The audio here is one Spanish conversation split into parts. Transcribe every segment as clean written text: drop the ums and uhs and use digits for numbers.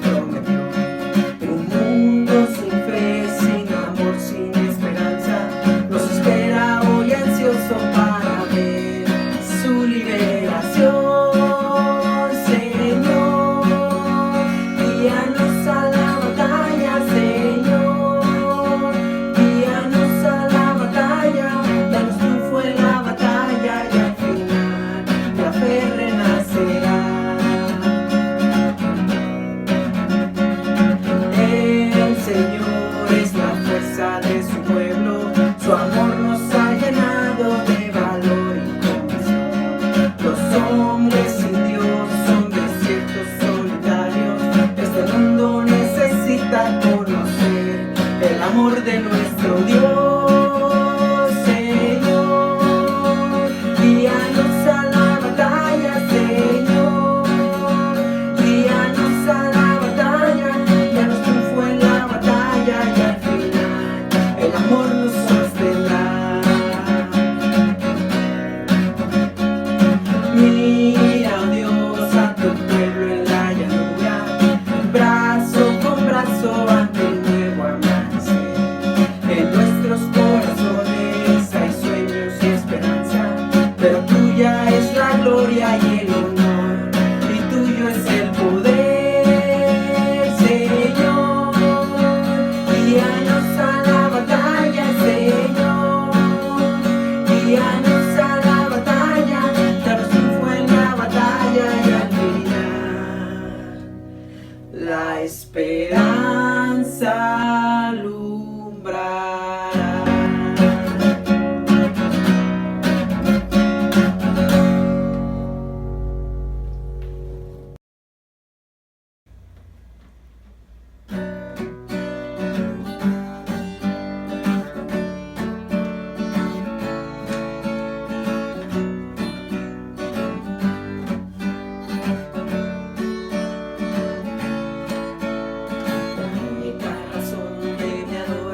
prometió. Un mundo sin fe, sin amor, sin esperanza, nos espera hoy ansioso para ver su liberación. Señor, guíanos a la batalla, Señor, guíanos a la batalla, danos triunfo en la batalla y al final la fe renacerá. El Señor es la fuerza de su pueblo, su amor nos ha llenado de valor y convicción. Los hombres sin Dios son desiertos solitarios, este mundo necesita conocer el amor de nuestro Dios. Señor, guíanos a la batalla, Señor, guíanos a la batalla, danos triunfo en la batalla y al final el amor nos sostendrá. Mira, oh Dios, a tu pueblo en la llanura, brazo con brazo ante el nuevo amanecer. En nuestros corazones hay sueños y esperanza, pero tuya es la gloria y el honor, y tuyo es el poder. Señor, guíanos a la batalla, Señor, guíanos a la batalla, danos triunfo en la batalla y al final la esperanza alumbrará. Única razón de mi adoración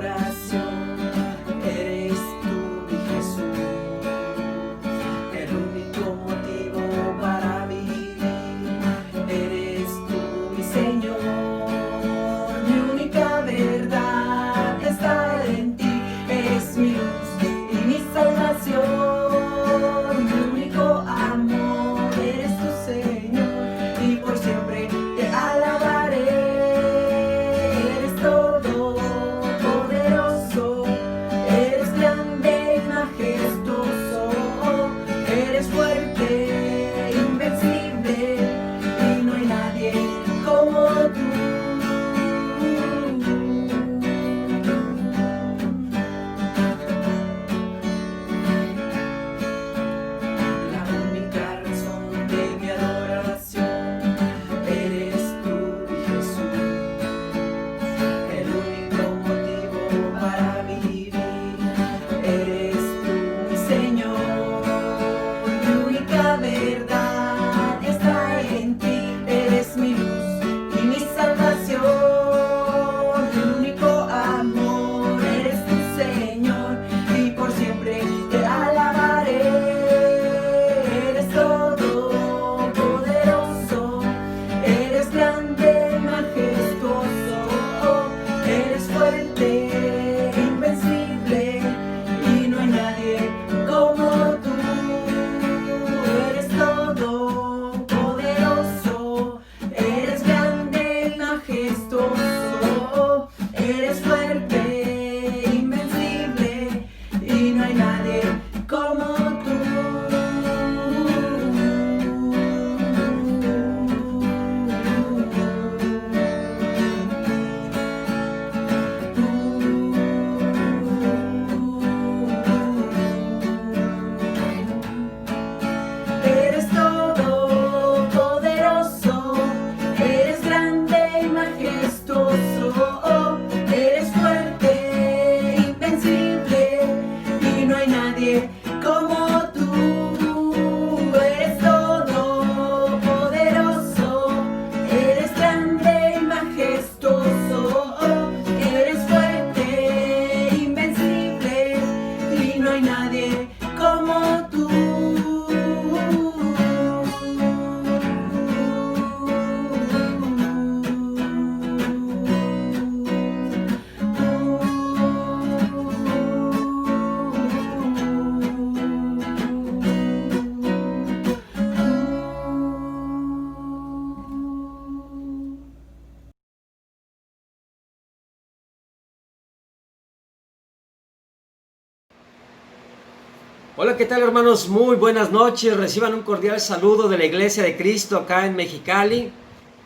Hola, ¿qué tal, hermanos? Muy buenas noches. Reciban un cordial saludo de la Iglesia de Cristo acá en Mexicali.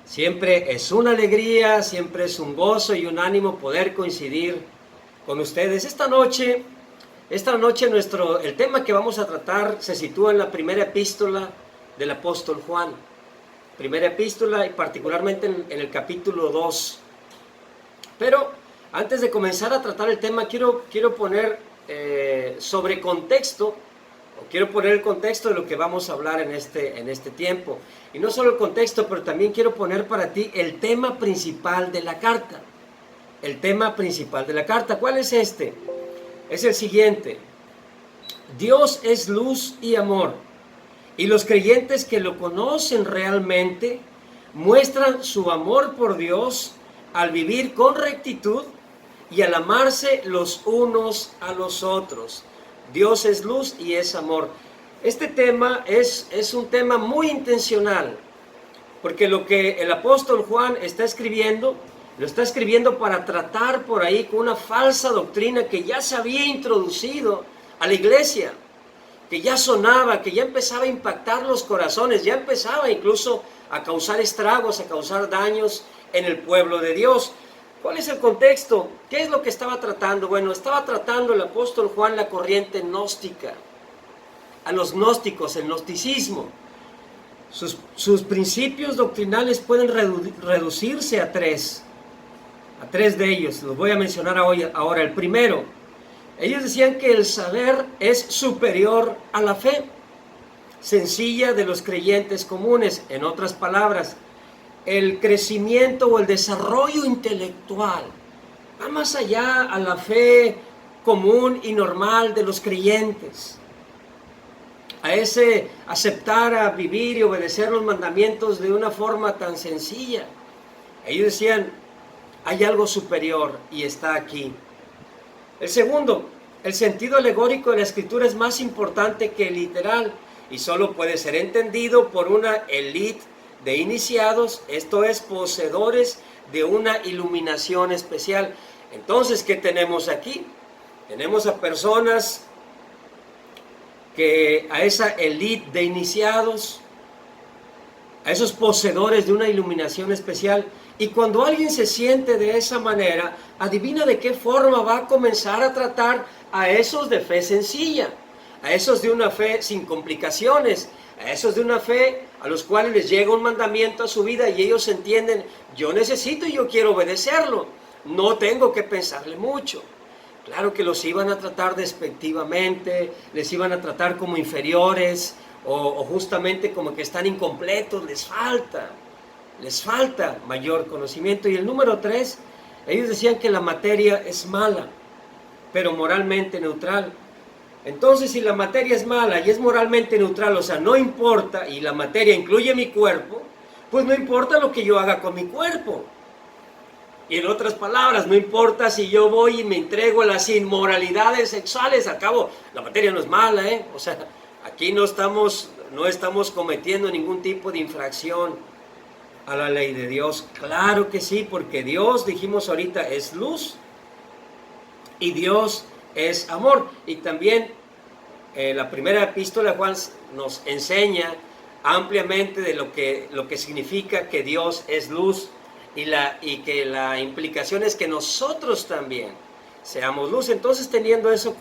Siempre es una alegría, siempre es un gozo y un ánimo poder coincidir con ustedes. Esta noche el tema que vamos a tratar se sitúa en la primera epístola del apóstol Juan. Primera epístola y particularmente en el capítulo 2. Pero antes de comenzar a tratar el tema, quiero poner sobre contexto, o quiero poner el contexto de lo que vamos a hablar en este tiempo. Y no solo el contexto, pero también quiero poner para ti el tema principal de la carta. El tema principal de la carta, ¿cuál es este? Es el siguiente: Dios es luz y amor, y los creyentes que lo conocen realmente muestran su amor por Dios al vivir con rectitud y al amarse los unos a los otros. Dios es luz y es amor. Este tema es un tema muy intencional, porque lo que el apóstol Juan está escribiendo, lo está escribiendo para tratar por ahí con una falsa doctrina que ya se había introducido a la iglesia, que ya sonaba, que ya empezaba a impactar los corazones, ya empezaba incluso a causar estragos, a causar daños en el pueblo de Dios. ¿Cuál es el contexto? ¿Qué es lo que estaba tratando? Bueno, estaba tratando el apóstol Juan la corriente gnóstica, a los gnósticos, el gnosticismo. Sus principios doctrinales pueden reducirse a tres de ellos. Los voy a mencionar ahora. El primero: ellos decían que el saber es superior a la fe sencilla de los creyentes comunes. En otras palabras, el crecimiento o el desarrollo intelectual va más allá a la fe común y normal de los creyentes, a ese aceptar a vivir y obedecer los mandamientos de una forma tan sencilla. Ellos decían, hay algo superior y está aquí. El segundo: el sentido alegórico de la escritura es más importante que el literal y solo puede ser entendido por una élite de iniciados, esto es, poseedores de una iluminación especial. Entonces, ¿qué tenemos aquí? Tenemos a personas a esa élite de iniciados, a esos poseedores de una iluminación especial. Y cuando alguien se siente de esa manera, adivina de qué forma va a comenzar a tratar a esos de fe sencilla, a esos de una fe sin complicaciones, a esos de una fe a los cuales les llega un mandamiento a su vida y ellos entienden, yo necesito y yo quiero obedecerlo, no tengo que pensarle mucho. Claro que los iban a tratar despectivamente, les iban a tratar como inferiores o justamente como que están incompletos, les falta mayor conocimiento. Y el número 3, ellos decían que la materia es mala, pero moralmente neutral. Entonces, si la materia es mala y es moralmente neutral, o sea, no importa, y la materia incluye mi cuerpo, pues no importa lo que yo haga con mi cuerpo. Y en otras palabras, no importa si yo voy y me entrego a las inmoralidades sexuales, al cabo, la materia no es mala, o sea, aquí no estamos cometiendo ningún tipo de infracción a la ley de Dios. Claro que sí, porque Dios, dijimos ahorita, es luz y Dios es amor. Y también la primera epístola de Juan nos enseña ampliamente de lo que significa que Dios es luz y que la implicación es que nosotros también seamos luz. Entonces, teniendo eso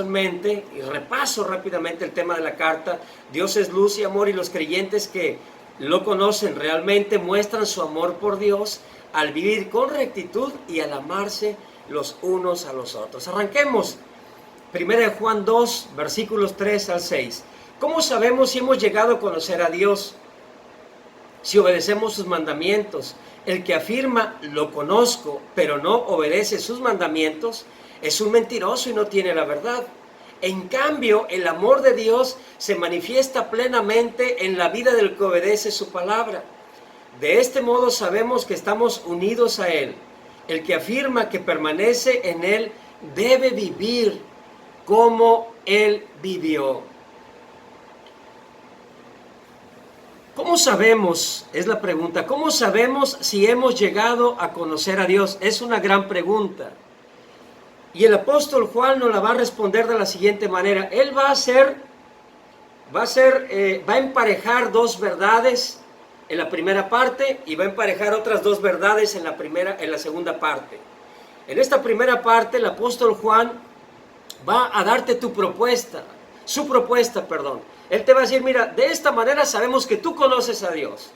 en mente, y repaso rápidamente el tema de la carta: Dios es luz y amor, y los creyentes que lo conocen realmente muestran su amor por Dios al vivir con rectitud y al amarse los unos a los otros. Arranquemos. 1 Juan 2, versículos 3 al 6. ¿Cómo sabemos si hemos llegado a conocer a Dios? Si obedecemos sus mandamientos. El que afirma, lo conozco, pero no obedece sus mandamientos, es un mentiroso y no tiene la verdad. En cambio, el amor de Dios se manifiesta plenamente en la vida del que obedece su palabra. De este modo sabemos que estamos unidos a Él. El que afirma que permanece en Él debe vivir como Él vivió. ¿Cómo sabemos? Es la pregunta. ¿Cómo sabemos si hemos llegado a conocer a Dios? Es una gran pregunta. Y el apóstol Juan nos la va a responder de la siguiente manera. Él va a emparejar dos verdades en la primera parte y va a emparejar otras dos verdades en la segunda parte. En esta primera parte el apóstol Juan va a darte su propuesta. Él te va a decir, mira, de esta manera sabemos que tú conoces a Dios.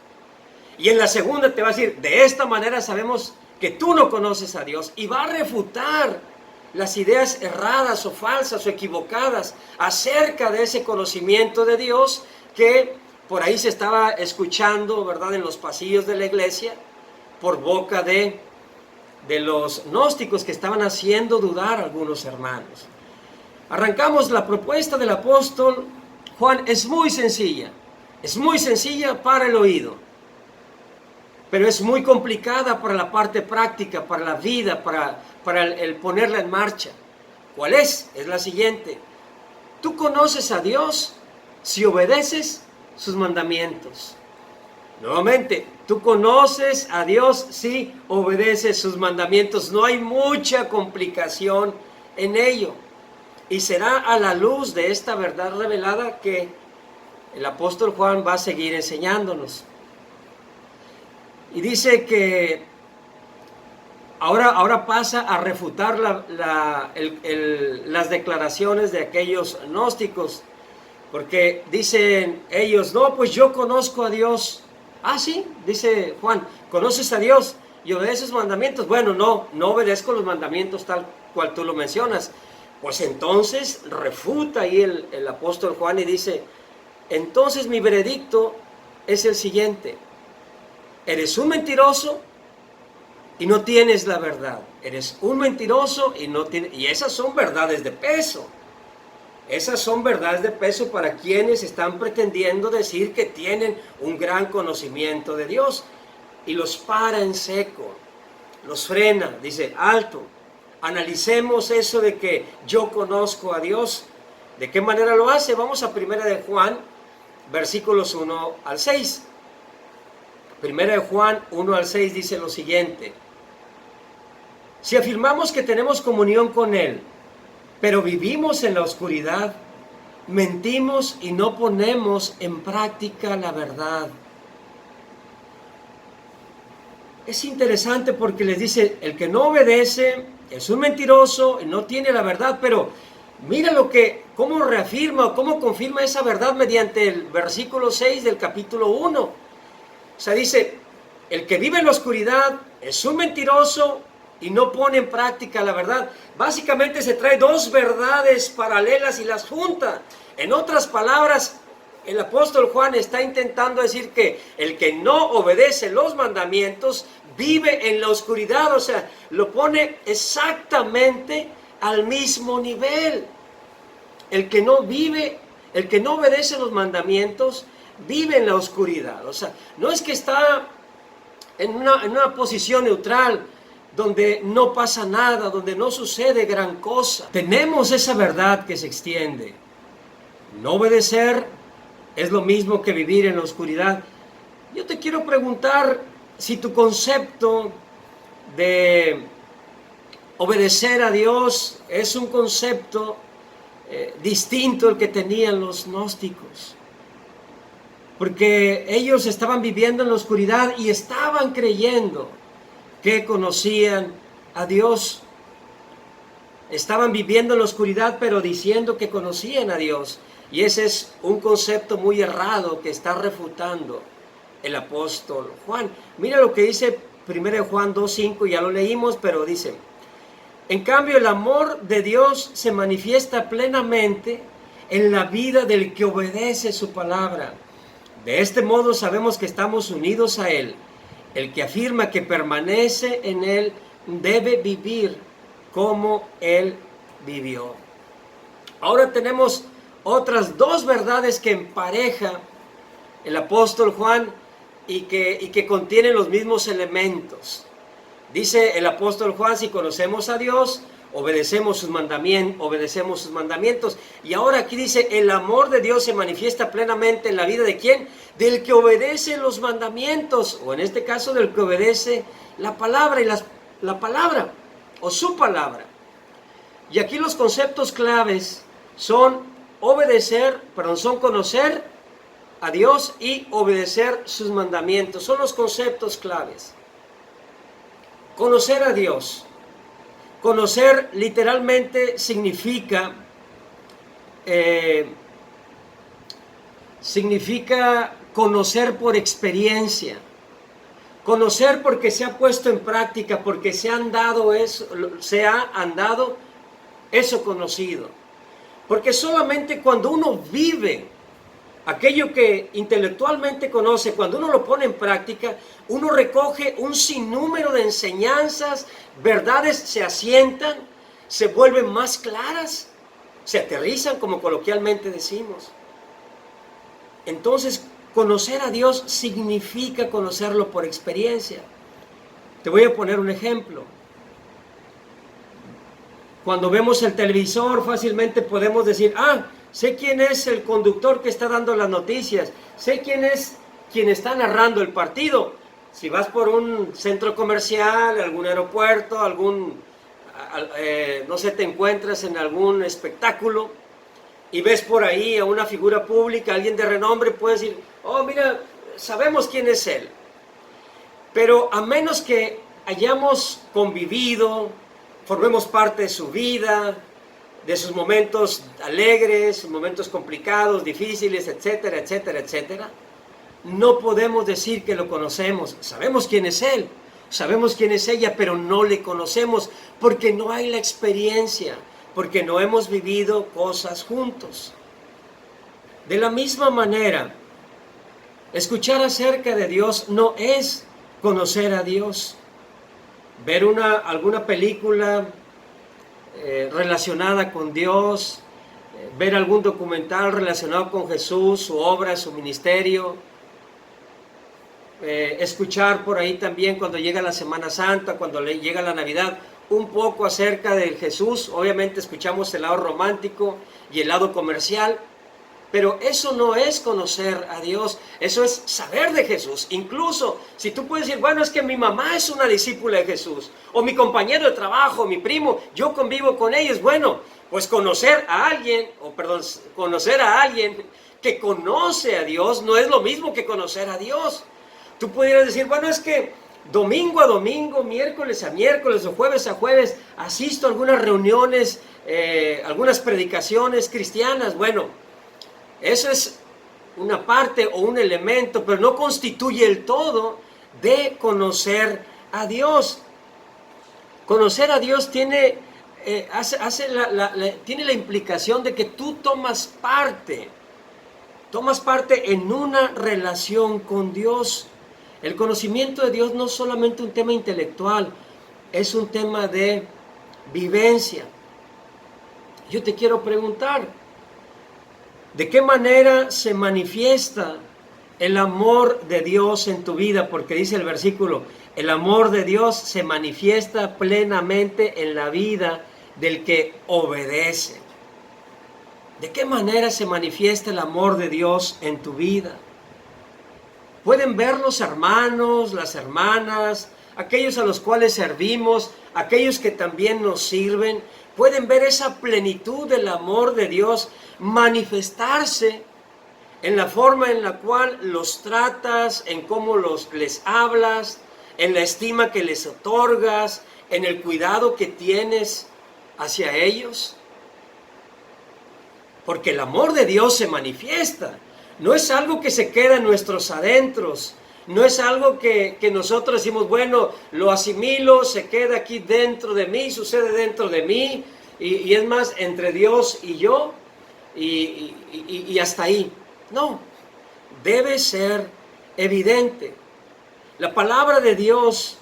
Y en la segunda te va a decir, de esta manera sabemos que tú no conoces a Dios. Y va a refutar las ideas erradas o falsas o equivocadas acerca de ese conocimiento de Dios que por ahí se estaba escuchando, ¿verdad?, en los pasillos de la iglesia, por boca de los gnósticos que estaban haciendo dudar a algunos hermanos. Arrancamos. La propuesta del apóstol Juan es muy sencilla para el oído, pero es muy complicada para la parte práctica, para la vida, para el ponerla en marcha. ¿Cuál es? Es la siguiente. Tú conoces a Dios si obedeces sus mandamientos. Nuevamente, tú conoces a Dios si obedeces sus mandamientos. No hay mucha complicación en ello. Y será a la luz de esta verdad revelada que el apóstol Juan va a seguir enseñándonos. Y dice que ahora pasa a refutar las declaraciones de aquellos gnósticos, porque dicen ellos, no, pues yo conozco a Dios. Ah, sí, dice Juan, ¿conoces a Dios y obedeces sus mandamientos? Bueno, no obedezco los mandamientos tal cual tú lo mencionas. Pues entonces refuta ahí el apóstol Juan y dice, entonces mi veredicto es el siguiente: eres un mentiroso y no tienes la verdad. Eres un mentiroso y esas son verdades de peso. Esas son verdades de peso para quienes están pretendiendo decir que tienen un gran conocimiento de Dios. Y los para en seco, los frena, dice, alto, analicemos eso de que yo conozco a Dios. ¿De qué manera lo hace? Vamos a 1 de Juan, versículos 1 al 6. 1 de Juan 1 al 6 dice lo siguiente: si afirmamos que tenemos comunión con Él, pero vivimos en la oscuridad, mentimos y no ponemos en práctica la verdad. Es interesante porque les dice, el que no obedece es un mentiroso y no tiene la verdad, pero mira cómo reafirma, cómo confirma esa verdad mediante el versículo 6 del capítulo 1. O sea, dice, el que vive en la oscuridad es un mentiroso y no pone en práctica la verdad. Básicamente se trae dos verdades paralelas y las junta. En otras palabras, el apóstol Juan está intentando decir que el que no obedece los mandamientos vive en la oscuridad. O sea, lo pone exactamente al mismo nivel. El que no obedece los mandamientos vive en la oscuridad. O sea, no es que está en una posición neutral, donde no pasa nada, donde no sucede gran cosa. Tenemos esa verdad que se extiende. No obedecer es lo mismo que vivir en la oscuridad. Yo te quiero preguntar si tu concepto de obedecer a Dios es un concepto distinto al que tenían los gnósticos. Porque ellos estaban viviendo en la oscuridad y estaban creyendo que conocían a Dios. Estaban viviendo en la oscuridad, pero diciendo que conocían a Dios. Y ese es un concepto muy errado que está refutando el apóstol Juan. Mira lo que dice 1 Juan 2:5, ya lo leímos, pero dice, en cambio el amor de Dios se manifiesta plenamente en la vida del que obedece su palabra. De este modo sabemos que estamos unidos a Él. El que afirma que permanece en Él debe vivir como Él vivió. Ahora tenemos otras dos verdades que empareja el apóstol Juan y que contienen los mismos elementos. Dice el apóstol Juan, si conocemos a Dios, obedecemos sus mandamientos. Y ahora aquí dice, el amor de Dios se manifiesta plenamente en la vida ¿de quién? Del que obedece los mandamientos, o en este caso del que obedece la palabra, la palabra, o su palabra. Y aquí los conceptos claves son son conocer a Dios y obedecer sus mandamientos. Son los conceptos claves. Conocer a Dios. Conocer literalmente significa conocer por experiencia. Conocer porque se ha puesto en práctica, porque se ha andado eso conocido. Porque solamente cuando uno vive aquello que intelectualmente conoce, cuando uno lo pone en práctica, uno recoge un sinnúmero de enseñanzas, verdades se asientan, se vuelven más claras, se aterrizan, como coloquialmente decimos. Entonces, conocer a Dios significa conocerlo por experiencia. Te voy a poner un ejemplo. Cuando vemos el televisor, fácilmente podemos decir, sé quién es el conductor que está dando las noticias, sé quién es quien está narrando el partido. Si vas por un centro comercial, algún aeropuerto, no sé, te encuentras en algún espectáculo y ves por ahí a una figura pública, alguien de renombre, puedes decir, mira, sabemos quién es él. Pero a menos que hayamos convivido, formemos parte de su vida, de sus momentos alegres, sus momentos complicados, difíciles, etcétera, etcétera, etcétera, no podemos decir que lo conocemos. Sabemos quién es él, sabemos quién es ella, pero no le conocemos porque no hay la experiencia, porque no hemos vivido cosas juntos. De la misma manera, escuchar acerca de Dios no es conocer a Dios. Ver alguna película relacionada con Dios, ver algún documental relacionado con Jesús, su obra, su ministerio, escuchar por ahí también cuando llega la Semana Santa, cuando llega la Navidad, un poco acerca de Jesús. Obviamente escuchamos el lado romántico y el lado comercial, pero eso no es conocer a Dios, eso es saber de Jesús. Incluso si tú puedes decir, bueno, es que mi mamá es una discípula de Jesús, o mi compañero de trabajo, mi primo, yo convivo con ellos. Bueno, pues conocer a alguien que conoce a Dios no es lo mismo que conocer a Dios. Tú pudieras decir, bueno, es que domingo a domingo, miércoles a miércoles o jueves a jueves asisto a algunas reuniones, algunas predicaciones cristianas. Bueno, eso es una parte o un elemento, pero no constituye el todo de conocer a Dios. Conocer a Dios tiene la implicación de que tú tomas parte en una relación con Dios. El conocimiento de Dios no es solamente un tema intelectual, es un tema de vivencia. Yo te quiero preguntar, ¿de qué manera se manifiesta el amor de Dios en tu vida? Porque dice el versículo, el amor de Dios se manifiesta plenamente en la vida del que obedece. ¿De qué manera se manifiesta el amor de Dios en tu vida? Pueden ver los hermanos, las hermanas, aquellos a los cuales servimos, aquellos que también nos sirven, pueden ver esa plenitud del amor de Dios manifestarse en la forma en la cual los tratas, en cómo les hablas, en la estima que les otorgas, en el cuidado que tienes hacia ellos. Porque el amor de Dios se manifiesta. No es algo que se queda en nuestros adentros. No es algo que nosotros decimos, bueno, lo asimilo, se queda aquí dentro de mí, sucede dentro de mí, y es más, entre Dios y yo, y hasta ahí. No, debe ser evidente. La palabra de Dios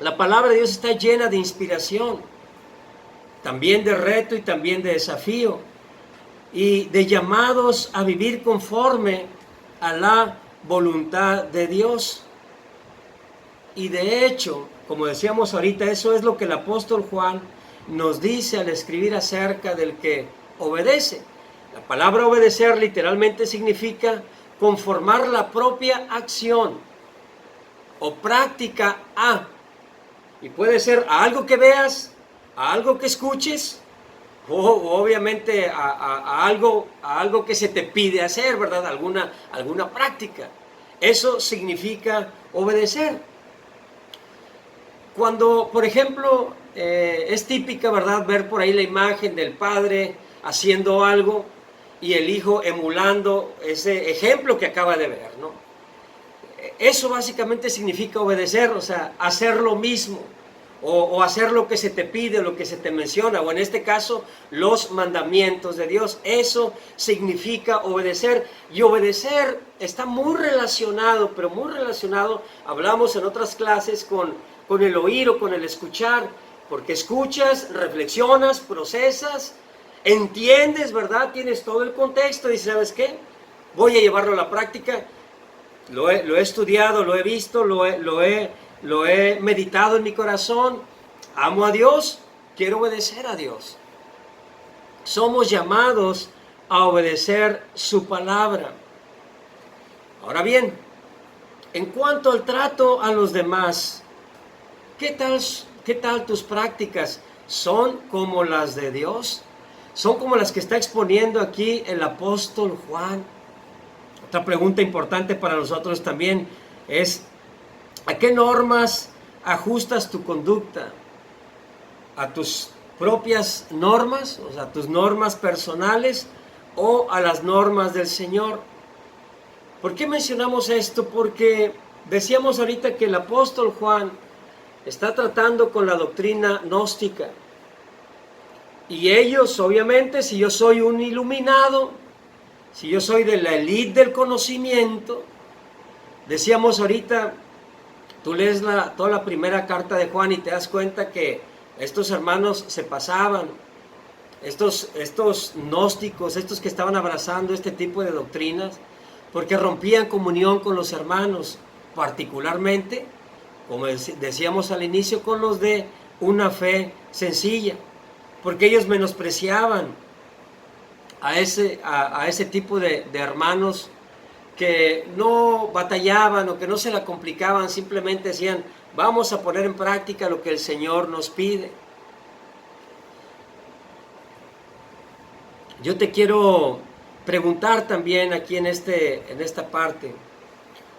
está llena de inspiración, también de reto y también de desafío, y de llamados a vivir conforme a la voluntad de Dios. Y de hecho, como decíamos ahorita, eso es lo que el apóstol Juan nos dice al escribir acerca del que obedece. La palabra obedecer literalmente significa conformar la propia acción o práctica a, y puede ser a algo que veas, a algo que escuches o obviamente a algo que se te pide hacer, ¿verdad? Alguna práctica. Eso significa obedecer. Cuando, por ejemplo, es típica, ¿verdad?, ver por ahí la imagen del padre haciendo algo y el hijo emulando ese ejemplo que acaba de ver, ¿no? Eso básicamente significa obedecer, o sea, hacer lo mismo, o hacer lo que se te pide, lo que se te menciona, o en este caso, los mandamientos de Dios. Eso significa obedecer, y obedecer está muy relacionado, pero muy relacionado, hablamos en otras clases, con el oír o con el escuchar, porque escuchas, reflexionas, procesas, entiendes, ¿verdad? Tienes todo el contexto y ¿sabes qué? Voy a llevarlo a la práctica. Lo he estudiado, lo he visto, lo he meditado en mi corazón. Amo a Dios, quiero obedecer a Dios. Somos llamados a obedecer su palabra. Ahora bien, en cuanto al trato a los demás, ¿qué tal tus prácticas? ¿Son como las de Dios? ¿Son como las que está exponiendo aquí el apóstol Juan? Otra pregunta importante para nosotros también es: ¿a qué normas ajustas tu conducta? ¿A tus propias normas, o sea, tus normas personales, o a las normas del Señor? ¿Por qué mencionamos esto? Porque decíamos ahorita que el apóstol Juan está tratando con la doctrina gnóstica. Y ellos, obviamente, si yo soy un iluminado, si yo soy de la élite del conocimiento, decíamos ahorita, tú lees toda la primera carta de Juan y te das cuenta que estos hermanos se pasaban, estos gnósticos, estos que estaban abrazando este tipo de doctrinas, porque rompían comunión con los hermanos, particularmente, como decíamos al inicio, con los de una fe sencilla, porque ellos menospreciaban a ese tipo de hermanos que no batallaban o que no se la complicaban, simplemente decían, vamos a poner en práctica lo que el Señor nos pide. Yo te quiero preguntar también aquí en esta parte,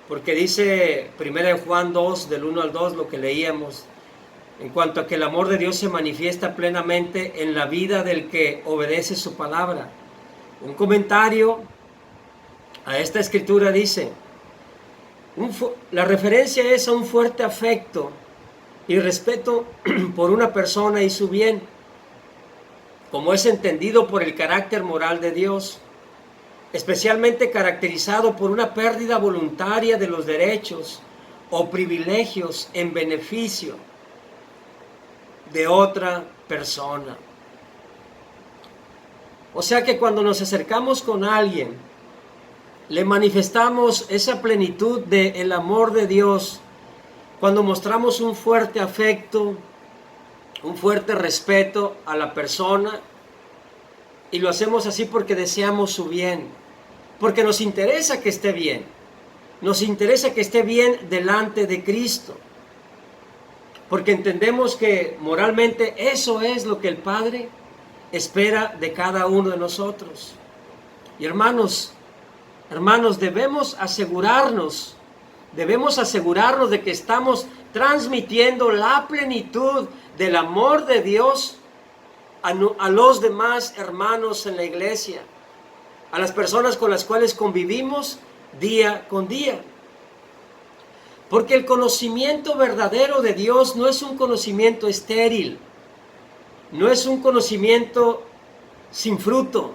porque dice 1 Juan 2, del 1 al 2, lo que leíamos, en cuanto a que el amor de Dios se manifiesta plenamente en la vida del que obedece su palabra. Un comentario a esta escritura dice, la referencia es a un fuerte afecto y respeto por una persona y su bien, como es entendido por el carácter moral de Dios, especialmente caracterizado por una pérdida voluntaria de los derechos o privilegios en beneficio de otra persona. O sea que cuando nos acercamos con alguien, le manifestamos esa plenitud del amor de Dios, cuando mostramos un fuerte afecto, un fuerte respeto a la persona, y lo hacemos así porque deseamos su bien, porque nos interesa que esté bien, nos interesa que esté bien delante de Cristo, porque entendemos que moralmente eso es lo que el Padre espera de cada uno de nosotros. Y hermanos, debemos asegurarnos de que estamos transmitiendo la plenitud del amor de Dios a los demás hermanos en la iglesia, a las personas con las cuales convivimos día con día. Porque el conocimiento verdadero de Dios no es un conocimiento estéril, no es un conocimiento sin fruto,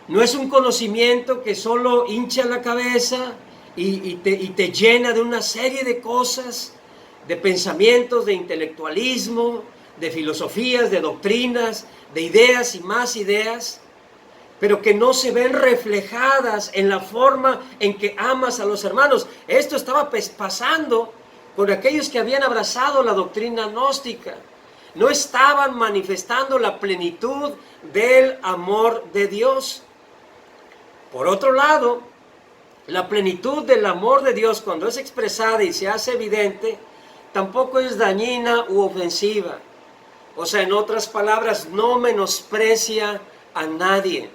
no es un conocimiento que solo hincha la cabeza y te llena de una serie de cosas, de pensamientos, de intelectualismo, de filosofías, de doctrinas, de ideas y más ideas, pero que no se ven reflejadas en la forma en que amas a los hermanos. Esto estaba pasando con aquellos que habían abrazado la doctrina gnóstica. No estaban manifestando la plenitud del amor de Dios. Por otro lado, la plenitud del amor de Dios, cuando es expresada y se hace evidente, tampoco es dañina u ofensiva. O sea, en otras palabras, no menosprecia a nadie,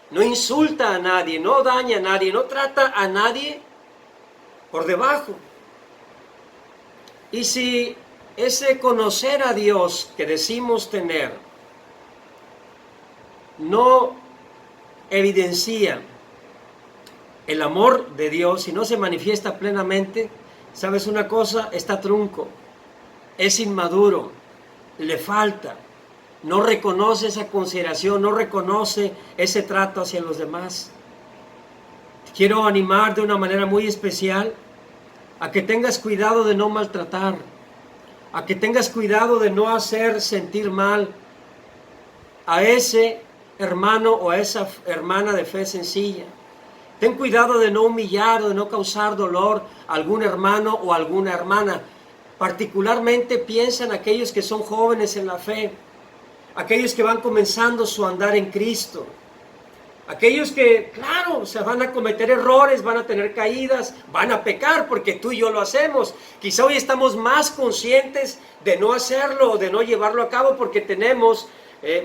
no insulta a nadie, no daña a nadie, no trata a nadie por debajo. Y si ese conocer a Dios que decimos tener no evidencia el amor de Dios, si no se manifiesta plenamente, ¿sabes una cosa? Está trunco, es inmaduro, le falta, no reconoce esa consideración, no reconoce ese trato hacia los demás. Quiero animar de una manera muy especial a que tengas cuidado de no maltratar, a que tengas cuidado de no hacer sentir mal a ese hermano o a esa hermana de fe sencilla. Ten cuidado de no humillar o de no causar dolor a algún hermano o a alguna hermana. Particularmente piensa en aquellos que son jóvenes en la fe, aquellos que van comenzando su andar en Cristo, aquellos que, claro, se van a cometer errores, van a tener caídas, van a pecar, porque tú y yo lo hacemos. Quizá hoy estamos más conscientes de no hacerlo o de no llevarlo a cabo porque tenemos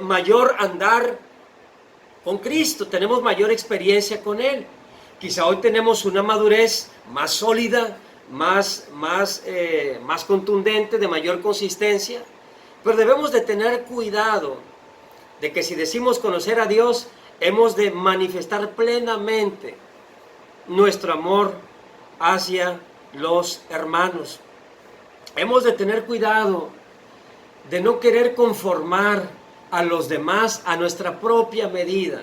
mayor andar con Cristo, tenemos mayor experiencia con Él. Quizá hoy tenemos una madurez más sólida, más contundente, de mayor consistencia, pero debemos de tener cuidado de que si decimos conocer a Dios, hemos de manifestar plenamente nuestro amor hacia los hermanos. Hemos de tener cuidado de no querer conformar a los demás a nuestra propia medida,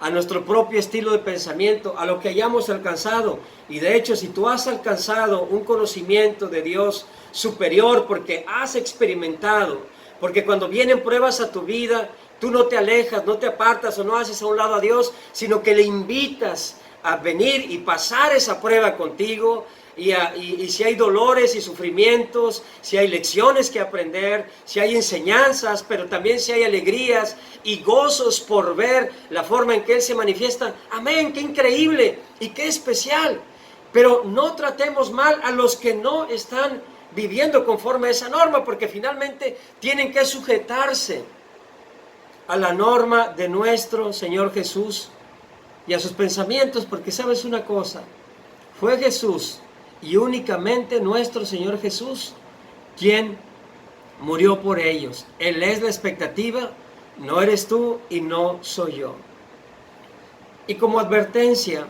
a nuestro propio estilo de pensamiento, a lo que hayamos alcanzado. Y de hecho, si tú has alcanzado un conocimiento de Dios superior porque has experimentado, porque cuando vienen pruebas a tu vida, tú no te alejas, no te apartas o no haces a un lado a Dios, sino que le invitas a venir y pasar esa prueba contigo. Y si hay dolores y sufrimientos, si hay lecciones que aprender, si hay enseñanzas, pero también si hay alegrías y gozos por ver la forma en que Él se manifiesta. Amén, qué increíble y qué especial. Pero no tratemos mal a los que no están viviendo conforme a esa norma, porque finalmente tienen que sujetarse a la norma de nuestro Señor Jesús y a sus pensamientos, porque sabes una cosa, fue Jesús y únicamente nuestro Señor Jesús quien murió por ellos. Él es la expectativa, no eres tú y no soy yo. Y como advertencia,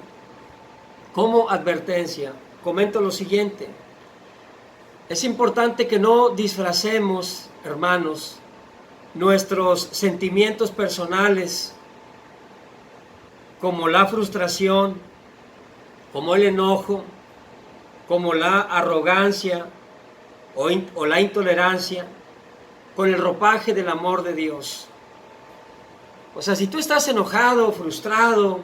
comento lo siguiente. Es importante que no disfracemos, hermanos, nuestros sentimientos personales como la frustración, como el enojo, como la arrogancia o la intolerancia, con el ropaje del amor de Dios. O sea, si tú estás enojado, frustrado,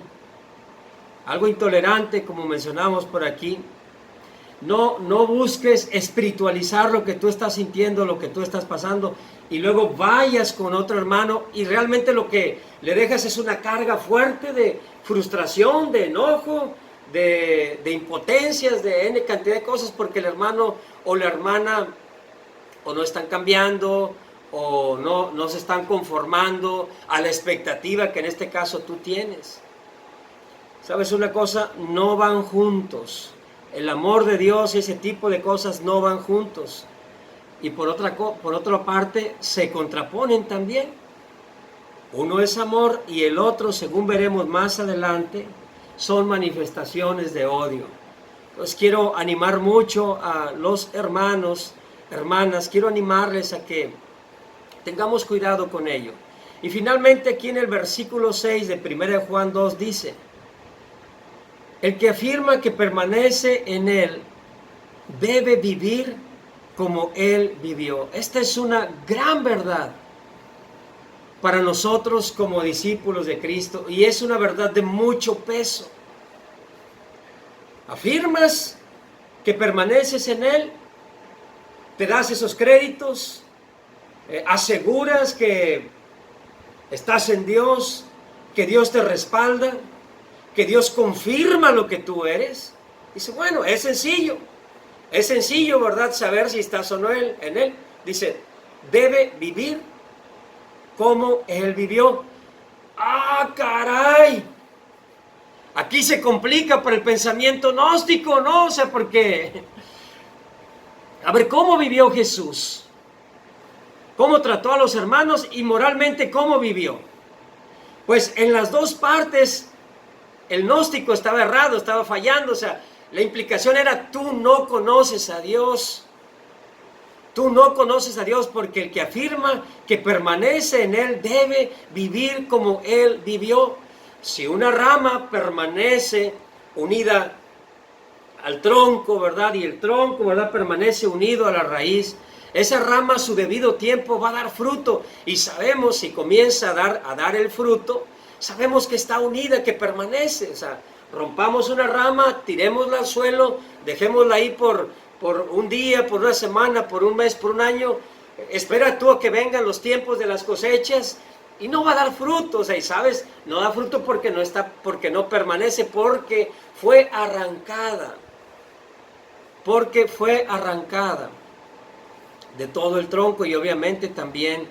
algo intolerante, como mencionamos por aquí, no busques espiritualizar lo que tú estás sintiendo, lo que tú estás pasando, y luego vayas con otro hermano y realmente lo que le dejas es una carga fuerte de frustración, de enojo, de impotencias, de N cantidad de cosas, porque el hermano o la hermana o no están cambiando o no se están conformando a la expectativa que en este caso tú tienes. ¿Sabes una cosa? No van juntos. El amor de Dios y ese tipo de cosas no van juntos. Y por otra parte, se contraponen también. Uno es amor y el otro, según veremos más adelante, son manifestaciones de odio. Entonces quiero animar mucho a los hermanos, hermanas, quiero animarles a que tengamos cuidado con ello. Y finalmente aquí en el versículo 6 de 1 Juan 2 dice: el que afirma que permanece en Él debe vivir como Él vivió. Esta es una gran verdad para nosotros como discípulos de Cristo y es una verdad de mucho peso. Afirmas que permaneces en Él, te das esos créditos, aseguras que estás en Dios, que Dios te respalda, que Dios confirma lo que tú eres. Dice, bueno, es sencillo, ¿verdad? Saber si estás o no en Él. Dice, debe vivir cómo él vivió. ¡Ah, caray! Aquí se complica por el pensamiento gnóstico, ¿no? O sea, porque, a ver, ¿cómo vivió Jesús? ¿Cómo trató a los hermanos y moralmente cómo vivió? Pues en las dos partes el gnóstico estaba errado, estaba fallando. O sea, la implicación era: tú no conoces a Dios. Tú no conoces a Dios, porque el que afirma que permanece en Él debe vivir como Él vivió. Si una rama permanece unida al tronco, ¿verdad? Y el tronco, ¿verdad?, permanece unido a la raíz, esa rama a su debido tiempo va a dar fruto. Y sabemos, si comienza a dar el fruto, sabemos que está unida, que permanece. O sea, rompamos una rama, tirémosla al suelo, dejémosla ahí por un día, por una semana, por un mes, por un año. Espera tú a que vengan los tiempos de las cosechas y no va a dar fruto. O sea, y sabes, no da fruto porque no permanece, porque fue arrancada. Porque fue arrancada de todo el tronco y obviamente también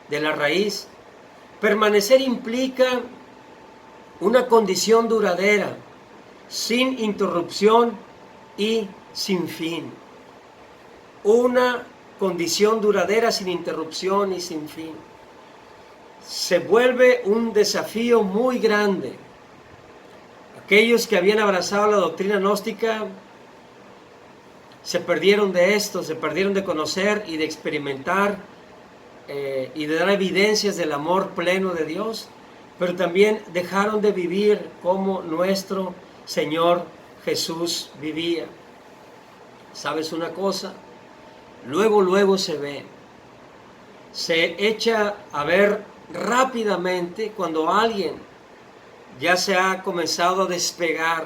de la raíz. Permanecer implica una condición duradera, sin interrupción y sin fin. Una condición duradera, sin interrupción y sin fin. Se vuelve un desafío muy grande. Aquellos que habían abrazado la doctrina gnóstica se perdieron de esto, se perdieron de conocer y de experimentar y de dar evidencias del amor pleno de Dios, pero también dejaron de vivir como nuestro Señor Jesús vivía. ¿Sabes una cosa? Luego se ve, se echa a ver rápidamente cuando alguien ya se ha comenzado a despegar,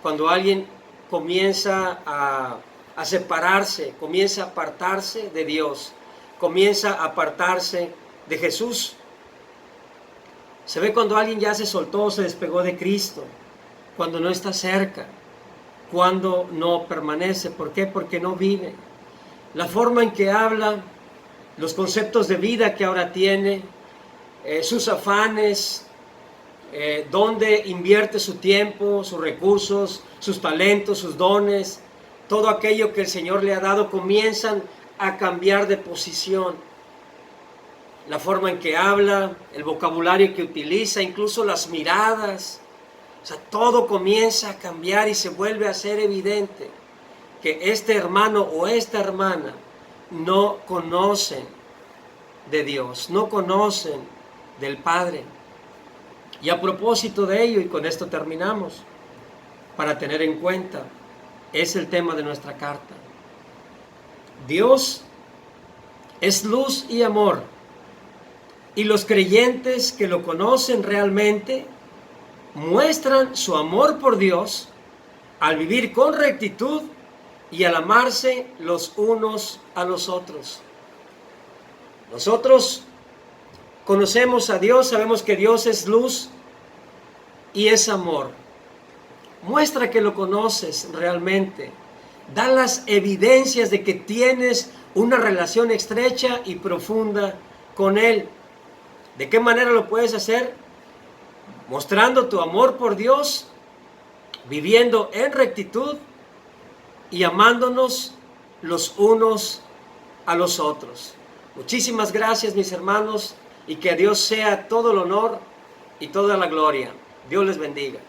cuando alguien comienza a separarse, comienza a apartarse de Dios, comienza a apartarse de Jesús. Se ve cuando alguien ya se soltó, se despegó de Cristo, cuando no está cerca, cuando no permanece. ¿Por qué? Porque no vive. La forma en que habla, los conceptos de vida que ahora tiene, sus afanes, dónde invierte su tiempo, sus recursos, sus talentos, sus dones, todo aquello que el Señor le ha dado, comienzan a cambiar de posición. La forma en que habla, el vocabulario que utiliza, incluso las miradas, o sea, todo comienza a cambiar y se vuelve a ser evidente que este hermano o esta hermana no conocen de Dios, no conocen del Padre. Y a propósito de ello, y con esto terminamos, para tener en cuenta, es el tema de nuestra carta. Dios es luz y amor, y los creyentes que lo conocen realmente muestran su amor por Dios al vivir con rectitud y al amarse los unos a los otros. Nosotros conocemos a Dios, sabemos que Dios es luz y es amor. Muestra que lo conoces realmente. Da las evidencias de que tienes una relación estrecha y profunda con Él. ¿De qué manera lo puedes hacer? Mostrando tu amor por Dios, viviendo en rectitud y amándonos los unos a los otros. Muchísimas gracias, mis hermanos, y que a Dios sea todo el honor y toda la gloria. Dios les bendiga.